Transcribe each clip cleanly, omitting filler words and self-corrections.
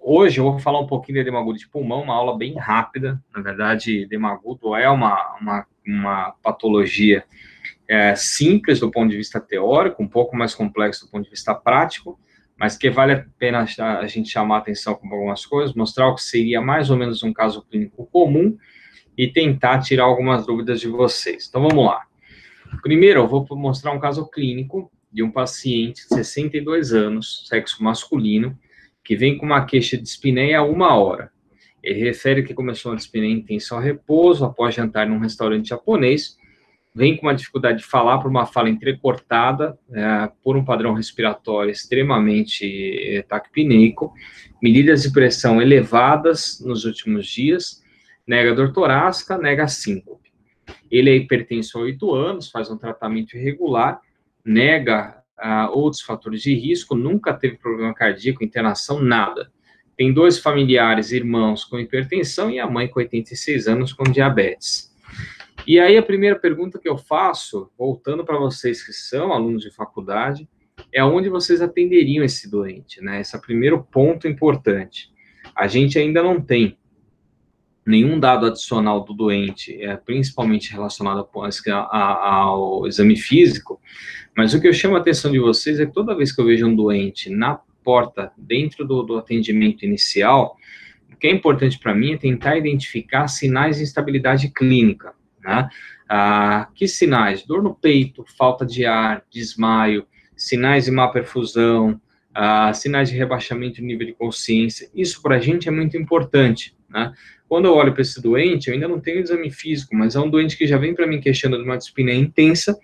Hoje eu vou falar um pouquinho de edema agudo de pulmão, uma aula bem rápida. Na verdade, edema agudo é uma patologia simples do ponto de vista teórico, um pouco mais complexo do ponto de vista prático, mas que vale a pena a gente chamar a atenção com algumas coisas, mostrar o que seria mais ou menos um caso clínico comum e tentar tirar algumas dúvidas de vocês. Então, vamos lá. Primeiro, eu vou mostrar um caso clínico de um paciente de 62 anos, sexo masculino, que vem com uma queixa de dispneia há 1 hora. Ele refere que começou a dispneia intensa ao repouso, após jantar num restaurante japonês, vem com uma dificuldade de falar por uma fala entrecortada, por um padrão respiratório extremamente taquipneico, medidas de pressão elevadas nos últimos dias, nega dor torácica, nega síncope. Ele é hipertenso há 8 anos, faz um tratamento irregular, nega outros fatores de risco, nunca teve problema cardíaco, internação, nada. Tem 2 familiares, irmãos com hipertensão e a mãe com 86 anos com diabetes. E aí a primeira pergunta que eu faço, voltando para vocês que são alunos de faculdade, é onde vocês atenderiam esse doente, né? Esse é o primeiro ponto importante. A gente ainda não tem nenhum dado adicional do doente, principalmente relacionado ao exame físico, mas o que eu chamo a atenção de vocês é que toda vez que eu vejo um doente na porta, dentro do atendimento inicial, o que é importante para mim é tentar identificar sinais de instabilidade clínica, né? Que sinais? Dor no peito, falta de ar, desmaio, sinais de má perfusão, sinais de rebaixamento do nível de consciência. Isso para a gente é muito importante, né? Quando eu olho para esse doente, eu ainda não tenho exame físico, mas é um doente que já vem para mim queixando de uma dispneia intensa,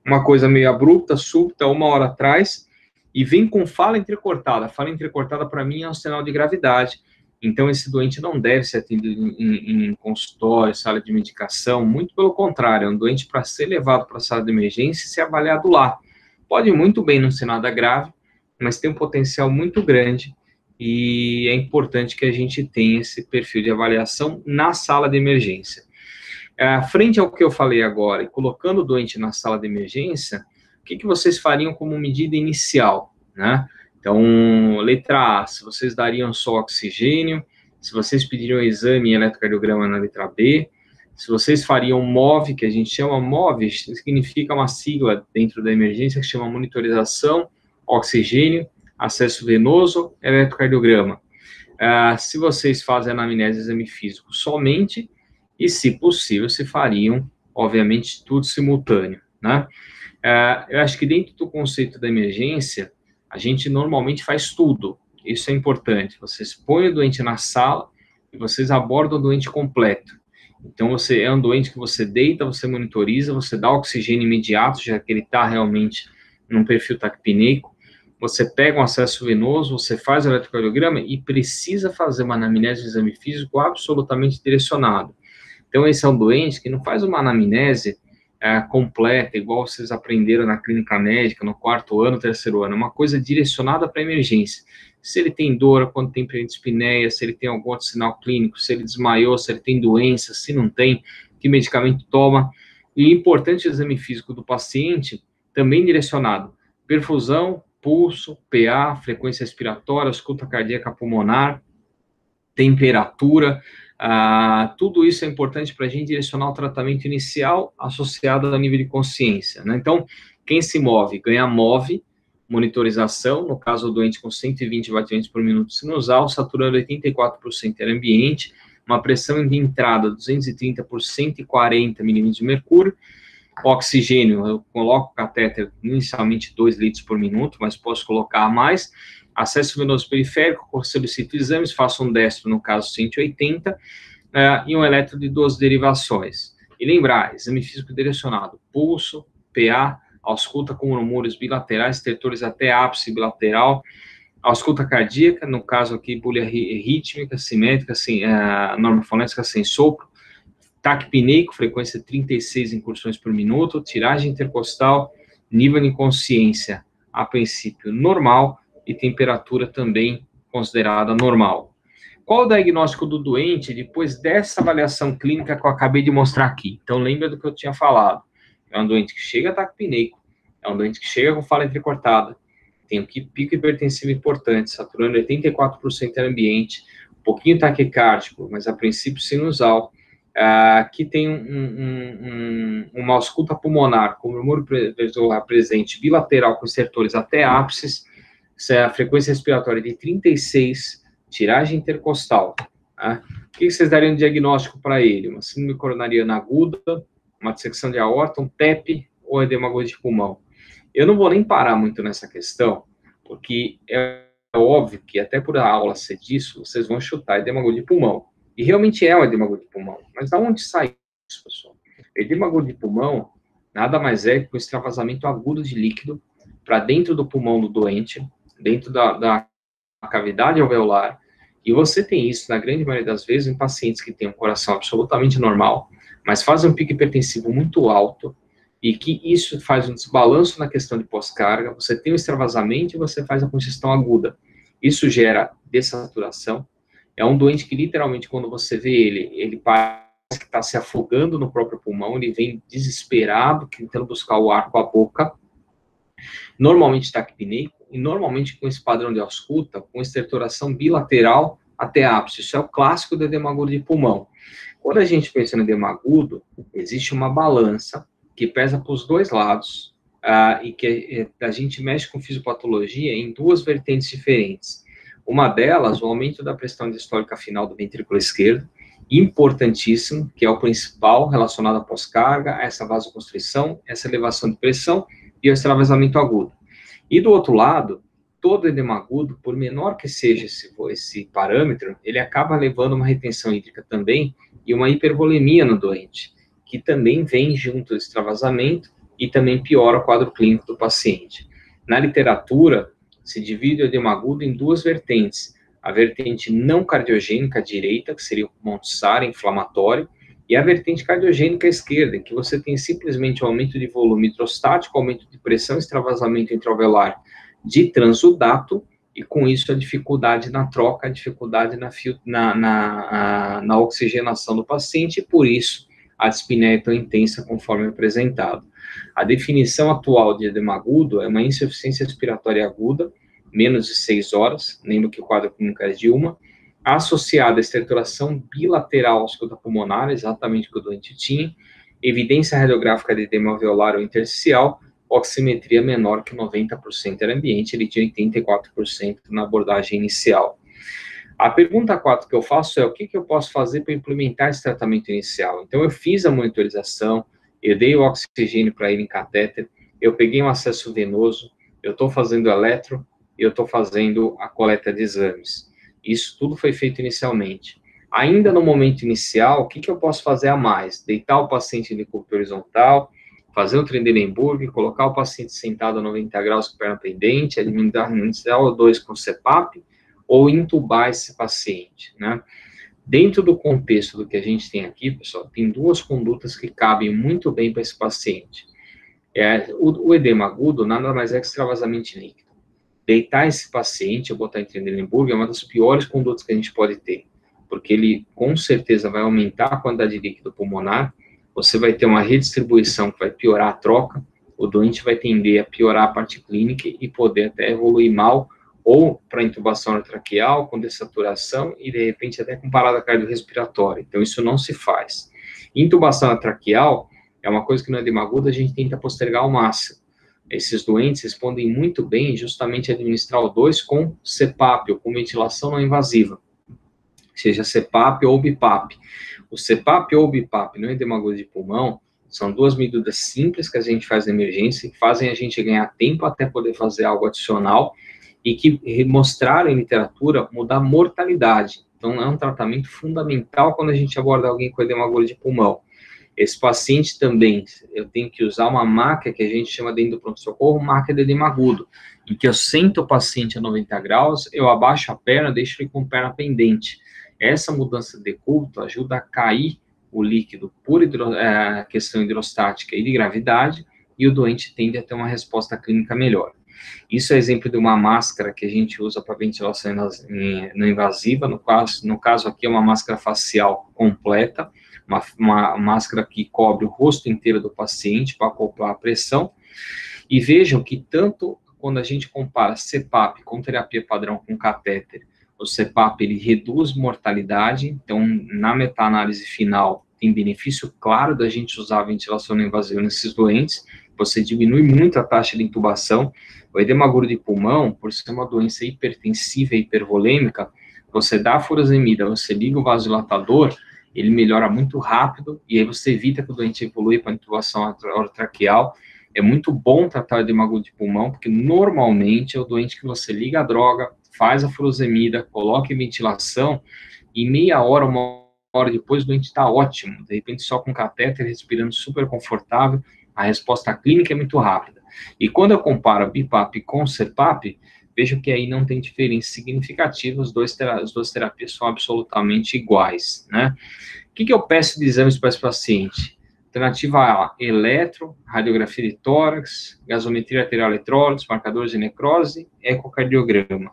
uma coisa meio abrupta, súbita, 1 hora atrás, e vem com fala entrecortada. Fala entrecortada, para mim, é um sinal de gravidade. Então, esse doente não deve ser atendido em consultório, sala de medicação, muito pelo contrário, é um doente para ser levado para a sala de emergência e ser avaliado lá. Pode muito bem não ser nada grave, mas tem um potencial muito grande e é importante que a gente tenha esse perfil de avaliação na sala de emergência. Frente ao que eu falei agora, e colocando o doente na sala de emergência, o que vocês fariam como medida inicial, né? Então, letra A, se vocês dariam só oxigênio, se vocês pediriam exame e eletrocardiograma na letra B, se vocês fariam MOV, que a gente chama MOV, significa uma sigla dentro da emergência que chama monitorização, oxigênio, acesso venoso, eletrocardiograma. Se vocês fazem anamnese e exame físico somente, e se possível, se fariam, obviamente, tudo simultâneo, né? Eu acho que dentro do conceito da emergência, a gente normalmente faz tudo. Isso é importante. Vocês põem o doente na sala e vocês abordam o doente completo. Então, você é um doente que você deita, você monitoriza, você dá oxigênio imediato, já que ele está realmente num perfil taquipneico. Você pega um acesso venoso, você faz o eletrocardiograma e precisa fazer uma anamnese de exame físico absolutamente direcionado. Então, esse é um doente que não faz uma anamnese completa, igual vocês aprenderam na clínica médica, no 4º ano, 3º ano, uma coisa direcionada para emergência. Se ele tem dor, quando tem dispneia, se ele tem algum outro sinal clínico, se ele desmaiou, se ele tem doença, se não tem, que medicamento toma. E importante o exame físico do paciente, também direcionado, perfusão, pulso, PA, frequência respiratória, ausculta cardíaca pulmonar, temperatura, tudo isso é importante para a gente direcionar o tratamento inicial associado ao nível de consciência, né? Então, quem se move, ganha MOV, monitorização, no caso, o doente com 120 batimentos por minuto sinusal, saturando 84% era ambiente, uma pressão de entrada 230 por 140 milímetros de mercúrio, oxigênio, eu coloco o catéter inicialmente 2 litros por minuto, mas posso colocar mais, acesso venoso periférico, solicito exames, faço um destro, no caso 180, e um eletro de 2 derivações. E lembrar, exame físico direcionado, pulso, PA, ausculta com murmúrios bilaterais, estertores até ápice bilateral, ausculta cardíaca, no caso aqui, bulha rítmica, simétrica, norma fonética sem sopro, taquipneico, frequência 36 incursões por minuto, tiragem intercostal, nível de consciência, a princípio, normal, e temperatura também considerada normal. Qual o diagnóstico do doente depois dessa avaliação clínica que eu acabei de mostrar aqui? Então, lembra do que eu tinha falado. É um doente que chega taquipneico, é um doente que chega com fala entrecortada, tem um pico hipertensivo importante, saturando 84% no ambiente, um pouquinho taquicárdico, mas a princípio sinusal, que tem uma ausculta pulmonar com murmúrio ventricular presente bilateral com estertores até ápices, a frequência respiratória de 36, tiragem intercostal. Tá? O que vocês dariam de diagnóstico para ele? Uma síndrome coronariana aguda, uma dissecção de aorta, um TEP ou edema agudo de pulmão? Eu não vou nem parar muito nessa questão, porque é óbvio que até por a aula ser disso, vocês vão chutar edema agudo de pulmão. E realmente é um edema agudo de pulmão. Mas da onde sai isso, pessoal? Edema agudo de pulmão nada mais é que um extravasamento agudo de líquido para dentro do pulmão do doente, dentro da cavidade alveolar, e você tem isso, na grande maioria das vezes, em pacientes que têm um coração absolutamente normal, mas fazem um pico hipertensivo muito alto, e que isso faz um desbalanço na questão de pós-carga, você tem um extravasamento e você faz a congestão aguda. Isso gera dessaturação. É um doente que, literalmente, quando você vê ele parece que está se afogando no próprio pulmão, ele vem desesperado, tentando buscar o ar com a boca, normalmente taquipneico, e normalmente com esse padrão de ausculta, com estertoração bilateral até ápice. Isso é o clássico do edema agudo de pulmão. Quando a gente pensa no edema agudo, existe uma balança que pesa para os dois lados, e que a gente mexe com fisiopatologia em duas vertentes diferentes. Uma delas, o aumento da pressão diastólica final do ventrículo esquerdo, importantíssimo, que é o principal relacionado à pós-carga, a essa vasoconstrição, essa elevação de pressão e o extravasamento agudo. E do outro lado, todo edema agudo, por menor que seja esse parâmetro, ele acaba levando uma retenção hídrica também e uma hipervolemia no doente, que também vem junto do extravasamento e também piora o quadro clínico do paciente. Na literatura, se divide o edema agudo em duas vertentes, a vertente não cardiogênica direita, que seria o pulmão de SARA inflamatório, e a vertente cardiogênica esquerda, em que você tem simplesmente um aumento de volume hidrostático, aumento de pressão, extravasamento intraalveolar de transudato, e com isso a dificuldade na troca, a dificuldade na oxigenação do paciente, e por isso a dispneia é tão intensa conforme apresentado. A definição atual de edema agudo é uma insuficiência respiratória aguda, menos de 6 horas, lembro que o quadro clínico é de uma, associada à estertoração bilateral ausculta pulmonar, exatamente o que o doente tinha, evidência radiográfica de edema alveolar ou intersticial, oximetria menor que 90% era ambiente, ele tinha 84% na abordagem inicial. A pergunta 4 que eu faço é, o que eu posso fazer para implementar esse tratamento inicial? Então, eu fiz a monitorização, eu dei o oxigênio para ele em catéter, eu peguei um acesso venoso, eu estou fazendo eletro, eu estou fazendo a coleta de exames. Isso tudo foi feito inicialmente. Ainda no momento inicial, o que eu posso fazer a mais? Deitar o paciente em decúbito horizontal, fazer um Trendelenburg, colocar o paciente sentado a 90 graus com perna pendente, administrar O2 com CPAP, ou intubar esse paciente, né? Dentro do contexto do que a gente tem aqui, pessoal, tem duas condutas que cabem muito bem para esse paciente. O edema agudo nada mais é que extravasamento líquido. Deitar esse paciente, eu botar em Trendelenburg, é uma das piores condutas que a gente pode ter, porque ele com certeza vai aumentar a quantidade de líquido pulmonar, você vai ter uma redistribuição que vai piorar a troca, o doente vai tender a piorar a parte clínica e poder até evoluir mal, ou para intubação traqueal, com dessaturação e, de repente, até com parada cardiorrespiratória. Então, isso não se faz. Intubação traqueal é uma coisa que no edema agudo a gente tenta postergar ao máximo. Esses doentes respondem muito bem justamente a administrar o 2 com CPAP, ou com ventilação não invasiva, seja CPAP ou BIPAP. O CPAP ou BIPAP no edema agudo de pulmão são duas medidas simples que a gente faz na emergência, que fazem a gente ganhar tempo até poder fazer algo adicional, e que mostraram em literatura mudar a mortalidade. Então, é um tratamento fundamental quando a gente aborda alguém com edema agudo de pulmão. Esse paciente também, eu tenho que usar uma maca que a gente chama dentro do pronto-socorro, maca de edema agudo, em que eu sento o paciente a 90 graus, eu abaixo a perna, deixo ele com perna pendente. Essa mudança de decúbito ajuda a cair o líquido por questão hidrostática e de gravidade, e o doente tende a ter uma resposta clínica melhor. Isso é exemplo de uma máscara que a gente usa para ventilação não invasiva, no caso aqui é uma máscara facial completa, uma máscara que cobre o rosto inteiro do paciente para acoplar a pressão, e vejam que tanto quando a gente compara CPAP com terapia padrão com catéter, o CPAP ele reduz mortalidade, então na meta-análise final tem benefício claro da gente usar a ventilação não invasiva nesses doentes, você diminui muito a taxa de intubação. O edema agudo de pulmão, por ser uma doença hipertensiva e hipervolêmica, você dá a furosemida, você liga o vasodilatador, ele melhora muito rápido, e aí você evita que o doente evolua para intubação orotraqueal. É muito bom tratar o edema agudo de pulmão, porque normalmente é o doente que você liga a droga, faz a furosemida, coloca em ventilação, e meia hora, uma hora depois, o doente está ótimo, de repente só com catéter, respirando super confortável, a resposta clínica é muito rápida. E quando eu comparo BiPAP com CPAP, vejo que aí não tem diferença significativa, as duas terapias são absolutamente iguais, né? O que eu peço de exames para esse paciente? Alternativa A, eletro, radiografia de tórax, gasometria arterial eletrólitos, marcadores de necrose, ecocardiograma.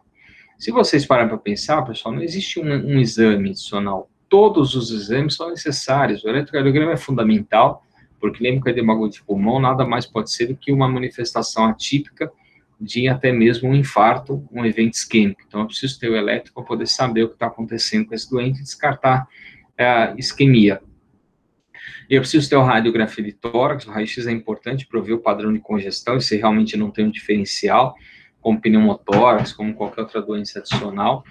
Se vocês pararem para pensar, pessoal, não existe um exame adicional. Todos os exames são necessários. O eletrocardiograma é fundamental, porque lembra que o edema agudo de pulmão nada mais pode ser do que uma manifestação atípica de até mesmo um infarto, um evento isquêmico. Então, eu preciso ter o eletro para poder saber o que está acontecendo com esse doente e descartar a isquemia. Eu preciso ter o radiografia de tórax, o raio-x é importante para eu ver o padrão de congestão, e se realmente não tem um diferencial, como pneumotórax, como qualquer outra doença adicional.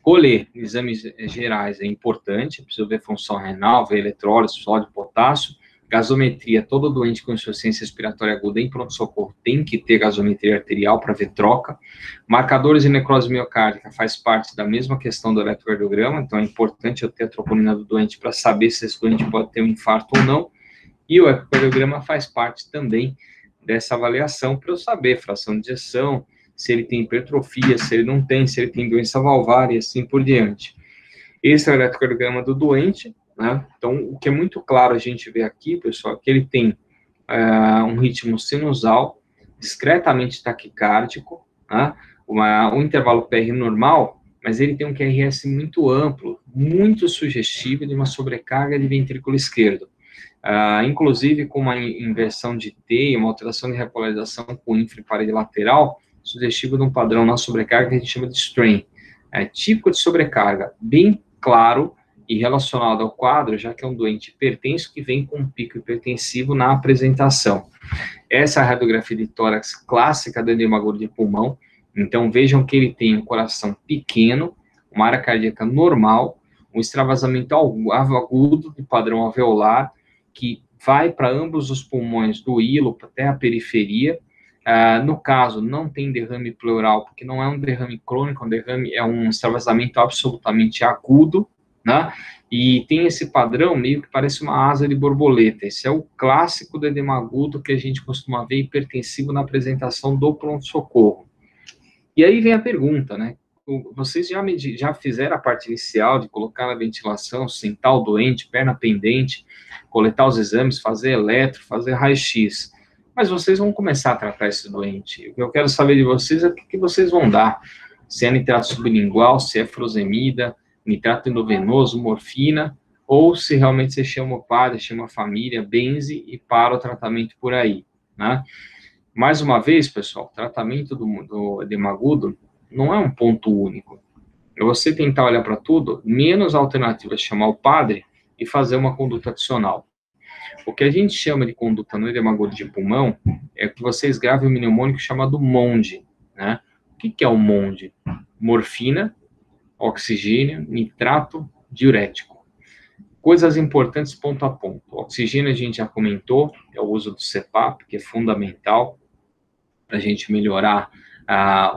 Colher exames gerais é importante, preciso ver função renal, ver eletrólise, sódio, potássio. Gasometria, todo doente com insuficiência respiratória aguda em pronto-socorro tem que ter gasometria arterial para ver troca. Marcadores de necrose miocárdica faz parte da mesma questão do eletrocardiograma, então é importante eu ter a troponina do doente para saber se esse doente pode ter um infarto ou não. E o ecocardiograma faz parte também dessa avaliação para eu saber fração de ejeção, se ele tem hipertrofia, se ele não tem, se ele tem doença valvar e assim por diante. Esse é o eletrocardiograma do doente, né? Então, o que é muito claro a gente vê aqui, pessoal, é que ele tem um ritmo sinusal, discretamente taquicárdico, né? Um intervalo PR normal, mas ele tem um QRS muito amplo, muito sugestivo de uma sobrecarga de ventrículo esquerdo. Inclusive com uma inversão de T, uma alteração de repolarização com ínfra e parede lateral, sugestivo de um padrão na sobrecarga que a gente chama de strain. É típico de sobrecarga, bem claro e relacionado ao quadro, já que é um doente hipertenso que vem com um pico hipertensivo na apresentação. Essa é a radiografia de tórax clássica do edema agudo de pulmão. Então, vejam que ele tem um coração pequeno, uma área cardíaca normal, um extravasamento agudo de padrão alveolar, que vai para ambos os pulmões do hilo até a periferia. No caso, não tem derrame pleural, porque não é um derrame crônico, é um extravasamento absolutamente agudo, né? E tem esse padrão meio que parece uma asa de borboleta. Esse é o clássico do edema agudo que a gente costuma ver hipertensivo na apresentação do pronto-socorro. E aí vem a pergunta, né? Vocês já fizeram a parte inicial de colocar na ventilação, sentar o doente, perna pendente, coletar os exames, fazer eletro, fazer raio-x. Mas vocês vão começar a tratar esse doente. O que eu quero saber de vocês é o que vocês vão dar. Se é nitrato sublingual, se é furosemida, nitrato endovenoso, morfina, ou se realmente você chama o padre, chama a família, benze e para o tratamento por aí, né? Mais uma vez, pessoal, o tratamento do edema agudo não é um ponto único. É você tentar olhar para tudo, menos alternativas, chamar o padre e fazer uma conduta adicional. O que a gente chama de conduta no edema agudo de pulmão é que vocês gravem um mnemônico chamado MONDE, né? O que é o MONDE? Morfina, oxigênio, nitrato, diurético. Coisas importantes ponto a ponto. O oxigênio a gente já comentou, é o uso do CPAP, que é fundamental para a gente melhorar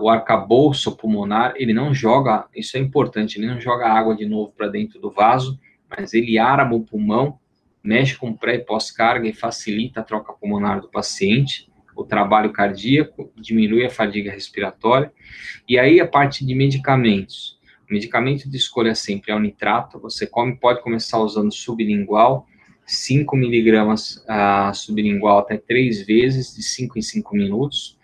o arcabouço pulmonar. Ele não joga, isso é importante, ele não joga água de novo para dentro do vaso, mas ele arma o pulmão, mexe com pré e pós-carga e facilita a troca pulmonar do paciente, o trabalho cardíaco, diminui a fadiga respiratória. E aí a parte de medicamentos. O medicamento de escolha sempre é o nitrato. Você pode começar usando sublingual, 5 miligramas sublingual até 3 vezes, de 5 em 5 minutos.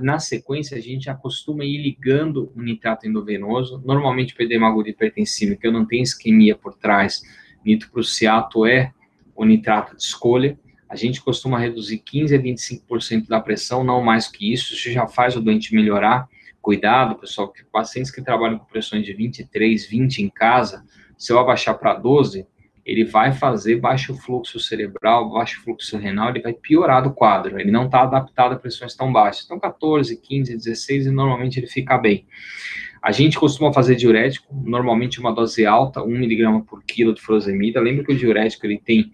Na sequência, a gente acostuma ir ligando o nitrato endovenoso. Normalmente, o edema agudo hipertensivo, que eu não tenho isquemia por trás, nitroprusiato é o nitrato de escolha. a gente costuma reduzir 15% a 25% da pressão, não mais que isso já faz o doente melhorar. Cuidado, pessoal, que pacientes que trabalham com pressões de 23, 20 em casa, se eu abaixar para 12, ele vai fazer baixo fluxo cerebral, baixo fluxo renal, ele vai piorar do quadro, ele não está adaptado a pressões tão baixas. Então, 14, 15, 16, e normalmente ele fica bem. A gente costuma fazer diurético, normalmente uma dose alta, 1 mg por quilo de furosemida. Lembra que o diurético, ele tem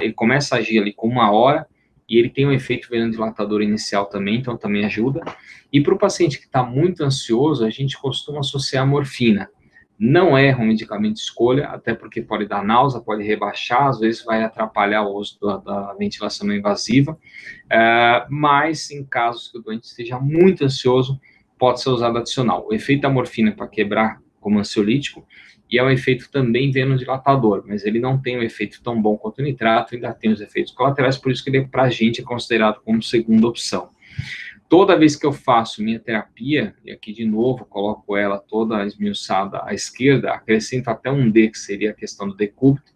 ele começa a agir ali com 1 hora, e ele tem um efeito vasodilatador inicial também, então também ajuda. E para o paciente que está muito ansioso, a gente costuma associar a morfina. Não é um medicamento de escolha, até porque pode dar náusea, pode rebaixar, às vezes vai atrapalhar o uso da ventilação não invasiva, mas em casos que o doente esteja muito ansioso, pode ser usado adicional. O efeito da morfina é para quebrar como ansiolítico, e é um efeito também vasodilatador, mas ele não tem um efeito tão bom quanto o nitrato, ainda tem os efeitos colaterais, por isso que ele, para a gente, é considerado como segunda opção. Toda vez que eu faço minha terapia, e aqui de novo coloco ela toda esmiuçada à esquerda, acrescento até um D, que seria a questão do decúbito,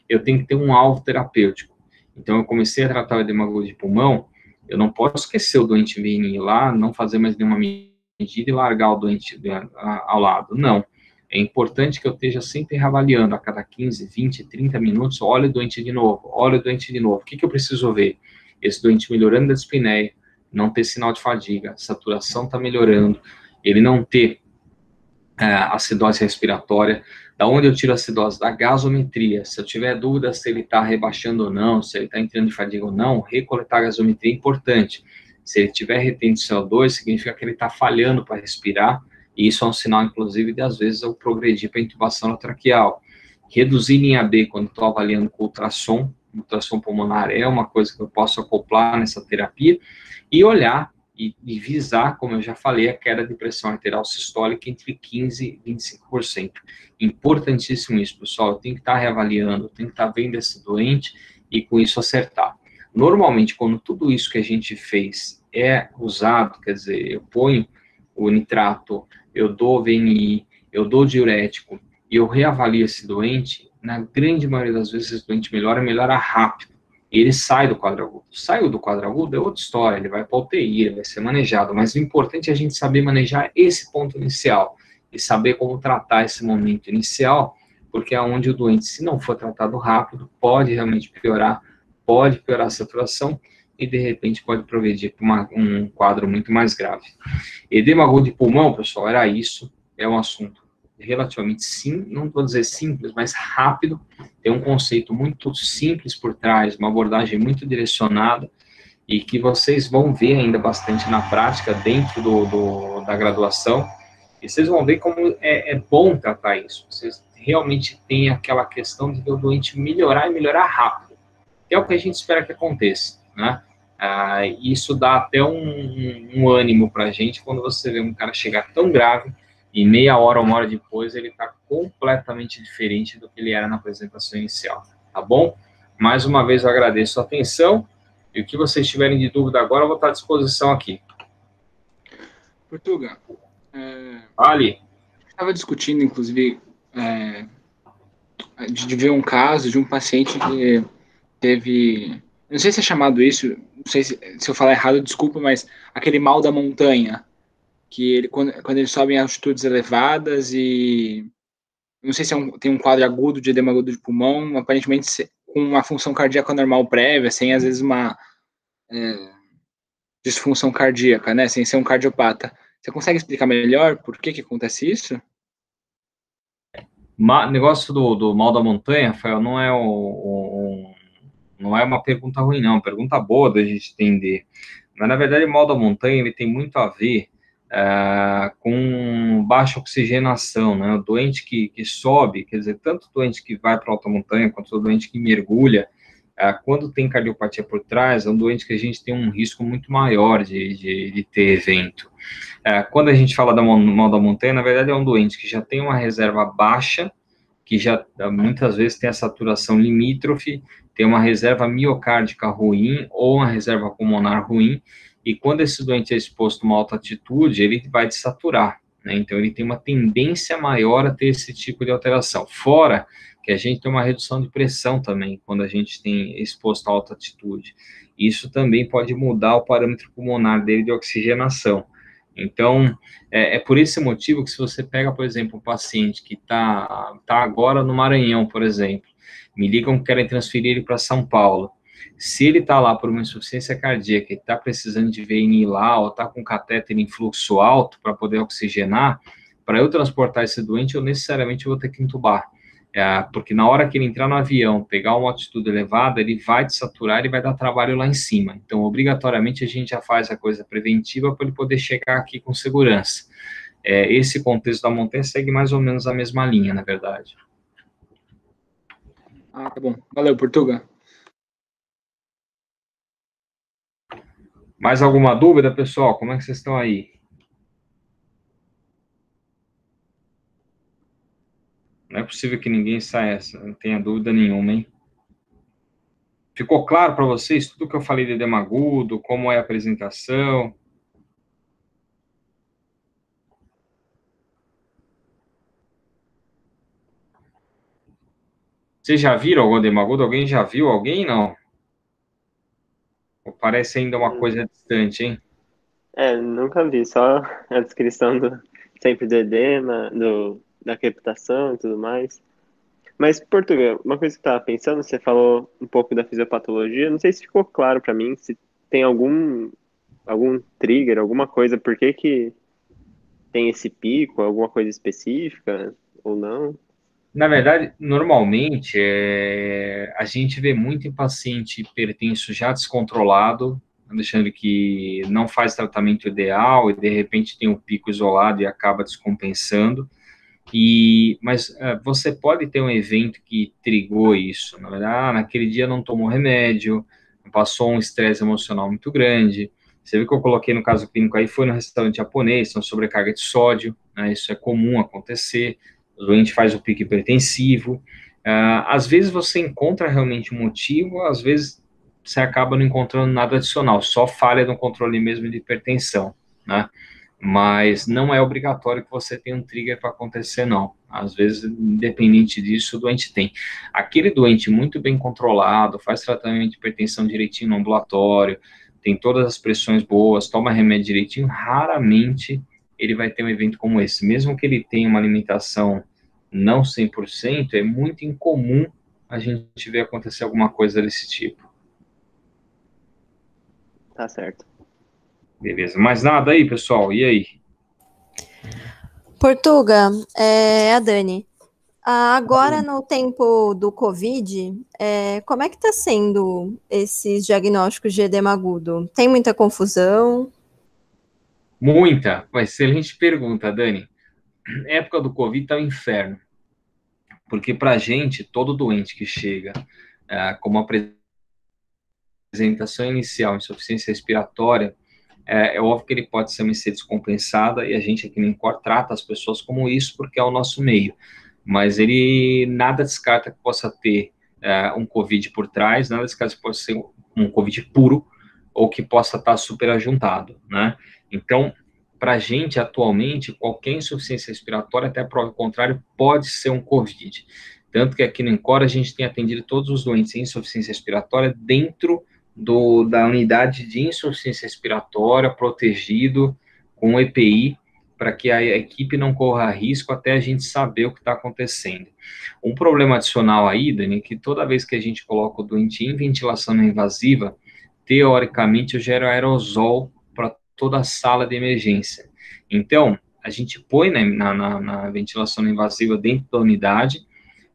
eu tenho que ter um alvo terapêutico. Então, eu comecei a tratar o edema agudo de pulmão, eu não posso esquecer o doente vir lá, não fazer mais nenhuma medida e largar o doente ao lado. Não. É importante que eu esteja sempre reavaliando a cada 15, 20, 30 minutos, olha o doente de novo, olha o doente de novo. O que eu preciso ver? Esse doente melhorando da dispneia, não ter sinal de fadiga, a saturação está melhorando, ele não ter acidose respiratória. Da onde eu tiro a acidose? Da gasometria. Se eu tiver dúvida se ele está rebaixando ou não, se ele está entrando em fadiga ou não, recoletar a gasometria é importante. Se ele tiver retendo CO2, significa que ele está falhando para respirar, e isso é um sinal, inclusive, de, às vezes, eu progredir para intubação traqueal. Reduzir linha B quando estou avaliando com ultrassom pulmonar é uma coisa que eu posso acoplar nessa terapia, e olhar e visar, como eu já falei, a queda de pressão arterial sistólica entre 15% e 25%. Importantíssimo isso, pessoal, eu tenho que estar reavaliando, eu tenho que estar vendo esse doente e com isso acertar. Normalmente, quando tudo isso que a gente fez é usado, quer dizer, eu ponho o nitrato, eu dou VNI, eu dou diurético, e eu reavalio esse doente, na grande maioria das vezes esse doente melhora rápido. Ele sai do quadro agudo. Saiu do quadro agudo é outra história, ele vai para a UTI, ele vai ser manejado, mas o importante é a gente saber manejar esse ponto inicial, e saber como tratar esse momento inicial, porque é onde o doente, se não for tratado rápido, pode realmente piorar a saturação, e de repente pode progredir para um quadro muito mais grave. Edema agudo de pulmão, pessoal, era isso, é um assunto relativamente simples, não vou dizer simples, mas rápido, tem um conceito muito simples por trás, uma abordagem muito direcionada, e que vocês vão ver ainda bastante na prática dentro da graduação, e vocês vão ver como é bom tratar isso, vocês realmente têm aquela questão de o doente melhorar e melhorar rápido, que é o que a gente espera que aconteça, né? Isso dá até um ânimo para a gente quando você vê um cara chegar tão grave e meia hora ou 1 hora depois ele está completamente diferente do que ele era na apresentação inicial, tá bom? Mais uma vez eu agradeço a atenção, e o que vocês tiverem de dúvida agora eu vou estar à disposição aqui. Portuga, Ali. estava discutindo, inclusive, de ver um caso de um paciente que teve, não sei se é chamado isso, não sei se eu falar errado, desculpa, mas aquele mal da montanha, que ele, quando ele sobe em altitudes elevadas e não sei se tem um quadro agudo de edema agudo de pulmão, aparentemente com uma função cardíaca normal prévia, sem às vezes uma disfunção cardíaca, né, sem ser um cardiopata. Você consegue explicar melhor por que acontece isso? Negócio do mal da montanha, Rafael, não é não é uma pergunta ruim, não, é uma pergunta boa da gente entender. Mas, na verdade, o mal da montanha ele tem muito a ver com baixa oxigenação, né? O doente que sobe, quer dizer, tanto o doente que vai para a alta montanha, quanto o doente que mergulha, quando tem cardiopatia por trás, é um doente que a gente tem um risco muito maior de ter evento. Quando a gente fala da mal da montanha, na verdade é um doente que já tem uma reserva baixa, que já muitas vezes tem a saturação limítrofe, tem uma reserva miocárdica ruim ou uma reserva pulmonar ruim, e quando esse doente é exposto a uma alta altitude, ele vai desaturar, né? Então, ele tem uma tendência maior a ter esse tipo de alteração. Fora que a gente tem uma redução de pressão também, quando a gente tem exposto a alta altitude. Isso também pode mudar o parâmetro pulmonar dele de oxigenação. Então, é por esse motivo que se você pega, por exemplo, um paciente que tá agora no Maranhão, por exemplo, me ligam que querem transferir ele para São Paulo. Se ele está lá por uma insuficiência cardíaca e está precisando de VNI lá, ou está com catéter em fluxo alto para poder oxigenar, para eu transportar esse doente, eu necessariamente vou ter que entubar. Porque na hora que ele entrar no avião, pegar uma altitude elevada, ele vai desaturar e vai dar trabalho lá em cima. Então, obrigatoriamente, a gente já faz a coisa preventiva para ele poder chegar aqui com segurança. Esse contexto da montanha segue mais ou menos a mesma linha, na verdade. Ah, tá bom. Valeu, Portuga. Mais alguma dúvida, pessoal? Como é que vocês estão aí? Não é possível que ninguém saia, não tenha dúvida nenhuma, hein? Ficou claro para vocês tudo que eu falei de edema agudo, como é a apresentação? Vocês já viram algum edema agudo? Alguém já viu? Alguém não? Ou parece ainda uma coisa distante, hein? Nunca vi, só a descrição sempre do edema, da crepitação e tudo mais. Mas, Portugal, uma coisa que eu estava pensando, você falou um pouco da fisiopatologia, não sei se ficou claro para mim, se tem algum trigger, alguma coisa, por que tem esse pico, alguma coisa específica ou não? Na verdade, normalmente, a gente vê muito em paciente hipertenso já descontrolado, Alexandre, que não faz tratamento ideal e, de repente, tem um pico isolado e acaba descompensando. Mas você pode ter um evento que trigou isso. Na verdade, naquele dia não tomou remédio, passou um estresse emocional muito grande. Você viu que eu coloquei no caso clínico aí, foi no restaurante japonês, então sobrecarga de sódio, né, isso é comum acontecer. O doente faz o pico hipertensivo. Às vezes você encontra realmente um motivo, às vezes você acaba não encontrando nada adicional, só falha no controle mesmo de hipertensão, né? Mas não é obrigatório que você tenha um trigger para acontecer, não. Às vezes, independente disso, o doente tem. Aquele doente muito bem controlado, faz tratamento de hipertensão direitinho no ambulatório, tem todas as pressões boas, toma remédio direitinho, raramente ele vai ter um evento como esse. Mesmo que ele tenha uma alimentação não 100%, é muito incomum a gente ver acontecer alguma coisa desse tipo. Tá certo. Beleza. Mais nada aí, pessoal? E aí? Portuga, a Dani. Agora, no tempo do Covid, como é que está sendo esses diagnósticos de edema agudo? Tem muita confusão? Muita. Excelente pergunta, Dani. Época do Covid tá um inferno. Porque pra gente, todo doente que chega com uma apresentação inicial, insuficiência respiratória, é óbvio que ele pode ser uma IC descompensada, e a gente aqui no INCOR trata as pessoas como isso, porque é o nosso meio. Mas ele nada descarta que possa ter um COVID por trás, nada descarta que possa ser um COVID puro, ou que possa estar super ajuntado, né? Então, para a gente, atualmente, qualquer insuficiência respiratória, até a prova contrária, pode ser um COVID. Tanto que aqui no INCOR a gente tem atendido todos os doentes em insuficiência respiratória dentro da unidade de insuficiência respiratória, protegido com EPI, para que a equipe não corra risco até a gente saber o que está acontecendo. Um problema adicional aí, Dani, é que toda vez que a gente coloca o doente em ventilação não invasiva, teoricamente eu gero aerosol para toda a sala de emergência. Então, a gente põe na ventilação não invasiva dentro da unidade,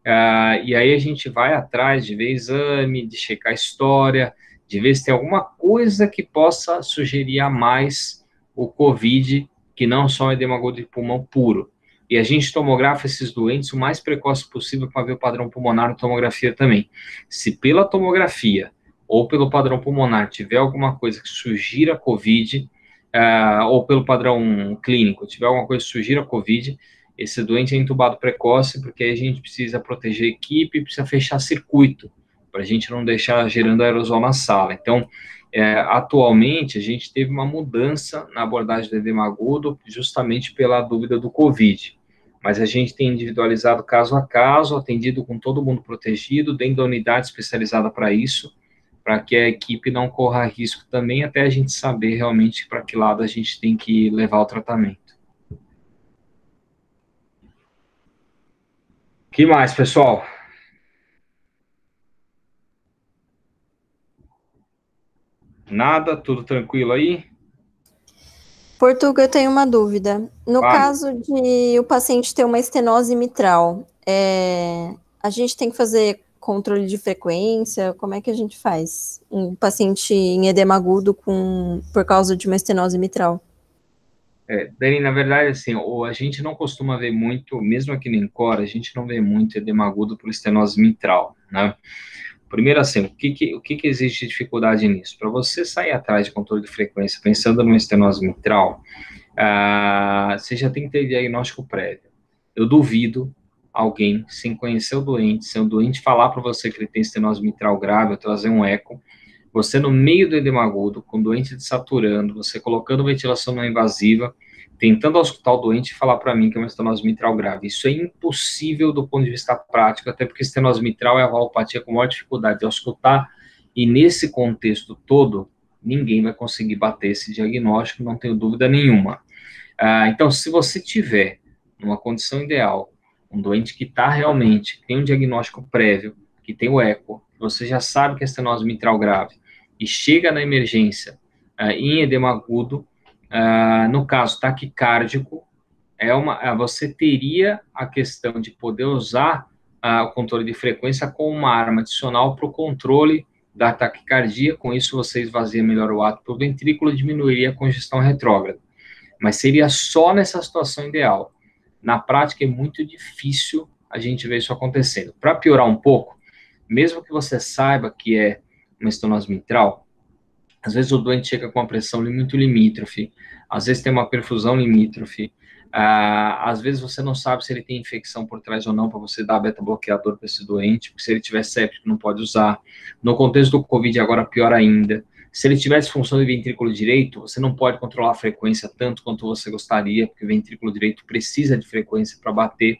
e aí a gente vai atrás de ver exame, de checar a história, de ver se tem alguma coisa que possa sugerir a mais o COVID, que não só o edema agudo de pulmão puro. E a gente tomografa esses doentes o mais precoce possível para ver o padrão pulmonar na tomografia também. Se pela tomografia ou pelo padrão pulmonar tiver alguma coisa que sugira COVID, ou pelo padrão clínico tiver alguma coisa que sugira COVID, esse doente é entubado precoce, porque aí a gente precisa proteger a equipe, precisa fechar circuito, para a gente não deixar gerando aerosol na sala. Então, Atualmente, a gente teve uma mudança na abordagem do edema agudo, justamente pela dúvida do COVID. Mas a gente tem individualizado caso a caso, atendido com todo mundo protegido, dentro da unidade especializada para isso, para que a equipe não corra risco também, até a gente saber realmente para que lado a gente tem que levar o tratamento. O que mais, pessoal? Nada? Tudo tranquilo aí? Portuga, eu tenho uma dúvida. No Vale. caso de o paciente ter uma estenose mitral, a gente tem que fazer controle de frequência? Como é que a gente faz? Um paciente em edema agudo por causa de uma estenose mitral. Dani, na verdade, assim, a gente não costuma ver muito, mesmo aqui no ENCOR, a gente não vê muito edema agudo por estenose mitral, né? Primeiro, assim, o que existe de dificuldade nisso? Para você sair atrás de controle de frequência, pensando numa estenose mitral, você já tem que ter diagnóstico prévio. Eu duvido alguém, sem conhecer o doente, sem o doente falar para você que ele tem estenose mitral grave, ou trazer um eco, você no meio do edema agudo, com o doente desaturando, você colocando ventilação não invasiva, tentando auscultar o doente e falar para mim que é uma estenose mitral grave. Isso é impossível do ponto de vista prático, até porque estenose mitral é a valvopatia com maior dificuldade de auscultar, e nesse contexto todo, ninguém vai conseguir bater esse diagnóstico, não tenho dúvida nenhuma. Então, se você tiver, numa condição ideal, um doente que está realmente, tem um diagnóstico prévio, que tem o eco, você já sabe que é estenose mitral grave, e chega na emergência em edema agudo, no caso taquicárdico, você teria a questão de poder usar o controle de frequência como uma arma adicional para o controle da taquicardia. Com isso, você esvazia melhor o ato do ventrículo e diminuiria a congestão retrógrada. Mas seria só nessa situação ideal. Na prática, é muito difícil a gente ver isso acontecendo. Para piorar um pouco, mesmo que você saiba que é uma estenose mitral, às vezes o doente chega com uma pressão muito limítrofe, às vezes tem uma perfusão limítrofe, às vezes você não sabe se ele tem infecção por trás ou não, para você dar beta-bloqueador para esse doente, porque se ele tiver séptico não pode usar. No contexto do COVID, agora pior ainda. Se ele tiver disfunção de ventrículo direito, você não pode controlar a frequência tanto quanto você gostaria, porque o ventrículo direito precisa de frequência para bater.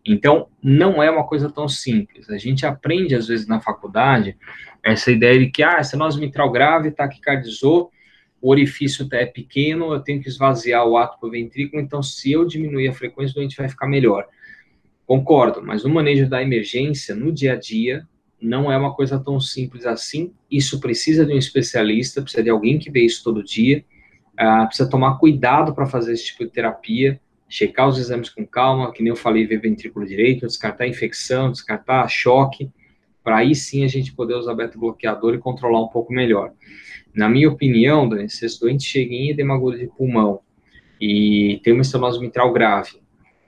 Então, não é uma coisa tão simples. A gente aprende, às vezes, na faculdade, essa ideia de que, estenose mitral grave, taquicardizou, o orifício é pequeno, eu tenho que esvaziar o ato do ventrículo, então, se eu diminuir a frequência, o doente vai ficar melhor. Concordo, mas no manejo da emergência, no dia a dia, não é uma coisa tão simples assim. Isso precisa de um especialista, precisa de alguém que vê isso todo dia, precisa tomar cuidado para fazer esse tipo de terapia, checar os exames com calma, que nem eu falei, ver ventrículo direito, descartar infecção, descartar choque, para aí sim a gente poder usar beta-bloqueador e controlar um pouco melhor. Na minha opinião, Dani, se esse doente chega em edema agudo de pulmão e tem uma estenose mitral grave,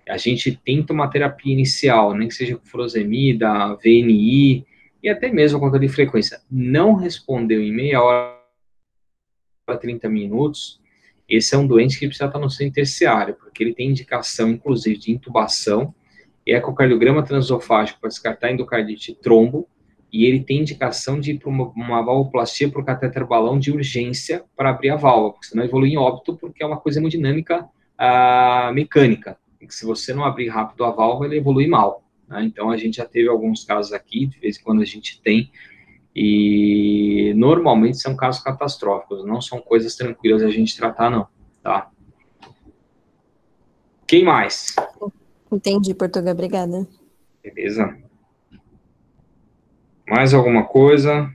a gente tenta uma terapia inicial, nem que seja com furosemida, VNI, e até mesmo a controle de frequência. Não respondeu em meia hora, 30 minutos, esse é um doente que precisa estar no centro terciário, porque ele tem indicação, inclusive, de intubação, ecocardiograma transesofágico para descartar endocardite e trombo, e ele tem indicação de ir para uma valvoplastia para o catéter balão de urgência para abrir a válvula, porque senão evolui em óbito, porque é uma coisa hemodinâmica mecânica. Que se você não abrir rápido a válvula, ele evolui mal. Né? Então, a gente já teve alguns casos aqui, de vez em quando a gente tem, e normalmente são casos catastróficos, não são coisas tranquilas a gente tratar, não. Tá? Quem mais? Entendi, Portuga, obrigada. Beleza. Mais alguma coisa?